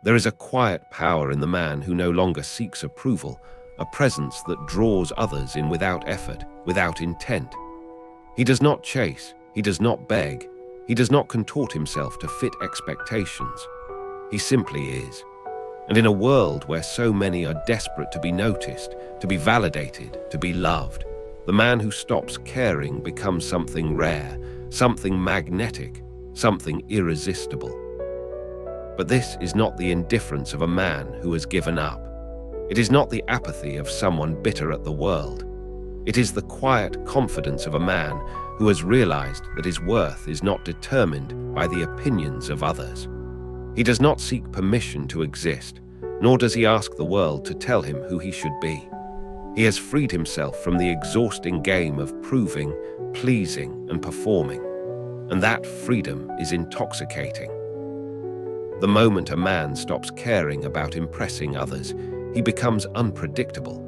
There is a quiet power in the man who no longer seeks approval, a presence that draws others in without effort, without intent. He does not chase, he does not beg, he does not contort himself to fit expectations. He simply is. And in a world where so many are desperate to be noticed, to be validated, to be loved, the man who stops caring becomes something rare, something magnetic, something irresistible. But this is not the indifference of a man who has given up. It is not the apathy of someone bitter at the world. It is the quiet confidence of a man who has realized that his worth is not determined by the opinions of others. He does not seek permission to exist, nor does he ask the world to tell him who he should be. He has freed himself from the exhausting game of proving, pleasing, and performing, and that freedom is intoxicating. The moment a man stops caring about impressing others, he becomes unpredictable,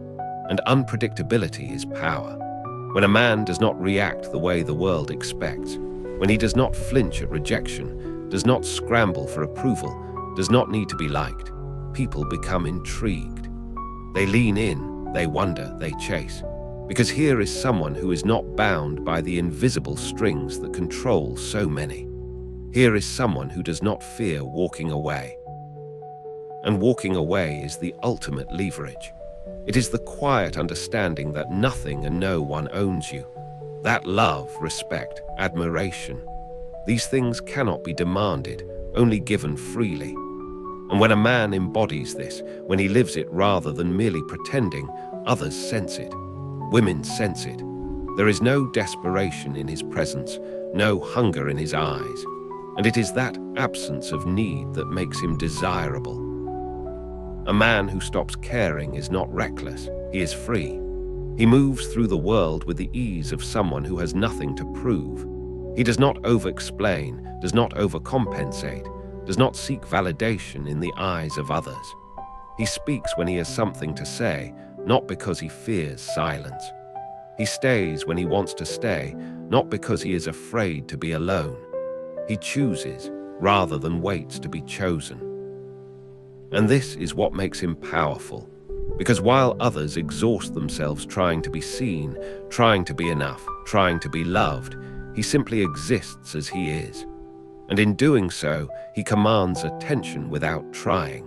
and unpredictability is power. When a man does not react the way the world expects, when he does not flinch at rejection, does not scramble for approval, does not need to be liked, people become intrigued. They lean in, they wonder, they chase, because here is someone who is not bound by the invisible strings that control so many. Here is someone who does not fear walking away. And walking away is the ultimate leverage. It is the quiet understanding that nothing and no one owns you. That love, respect, admiration, these things cannot be demanded, only given freely. And when a man embodies this, when he lives it rather than merely pretending, others sense it. Women sense it. There is no desperation in his presence, no hunger in his eyes. And it is that absence of need that makes him desirable. A man who stops caring is not reckless, he is free. He moves through the world with the ease of someone who has nothing to prove. He does not over-explain, does not overcompensate, does not seek validation in the eyes of others. He speaks when he has something to say, not because he fears silence. He stays when he wants to stay, not because he is afraid to be alone. He chooses rather than waits to be chosen. And this is what makes him powerful, because while others exhaust themselves trying to be seen, trying to be enough, trying to be loved, he simply exists as he is. And in doing so, he commands attention without trying.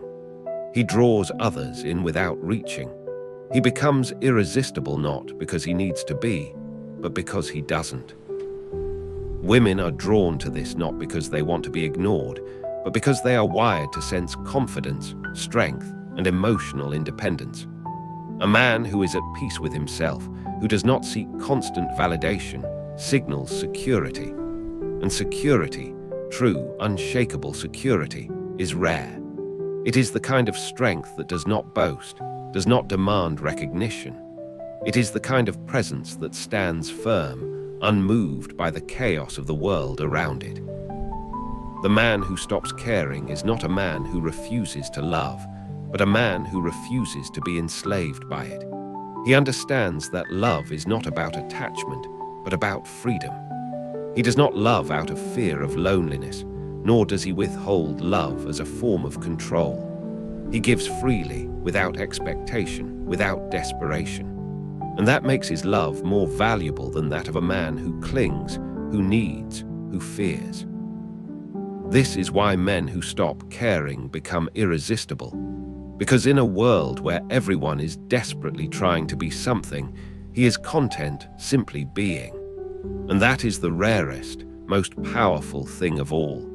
He draws others in without reaching. He becomes irresistible not because he needs to be, but because he doesn't. Women are drawn to this not because they want to be ignored, but because they are wired to sense confidence, strength, and emotional independence. A man who is at peace with himself, who does not seek constant validation, signals security. And security, true, unshakable security, is rare. It is the kind of strength that does not boast, does not demand recognition. It is the kind of presence that stands firm, unmoved by the chaos of the world around it. The man who stops caring is not a man who refuses to love, but a man who refuses to be enslaved by it. He understands that love is not about attachment, but about freedom. He does not love out of fear of loneliness, nor does he withhold love as a form of control. He gives freely, without expectation, without desperation. And that makes his love more valuable than that of a man who clings, who needs, who fears. This is why men who stop caring become irresistible. Because in a world where everyone is desperately trying to be something, he is content simply being. And that is the rarest, most powerful thing of all.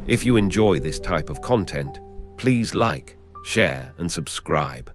If you enjoy this type of content, please like, share, and subscribe.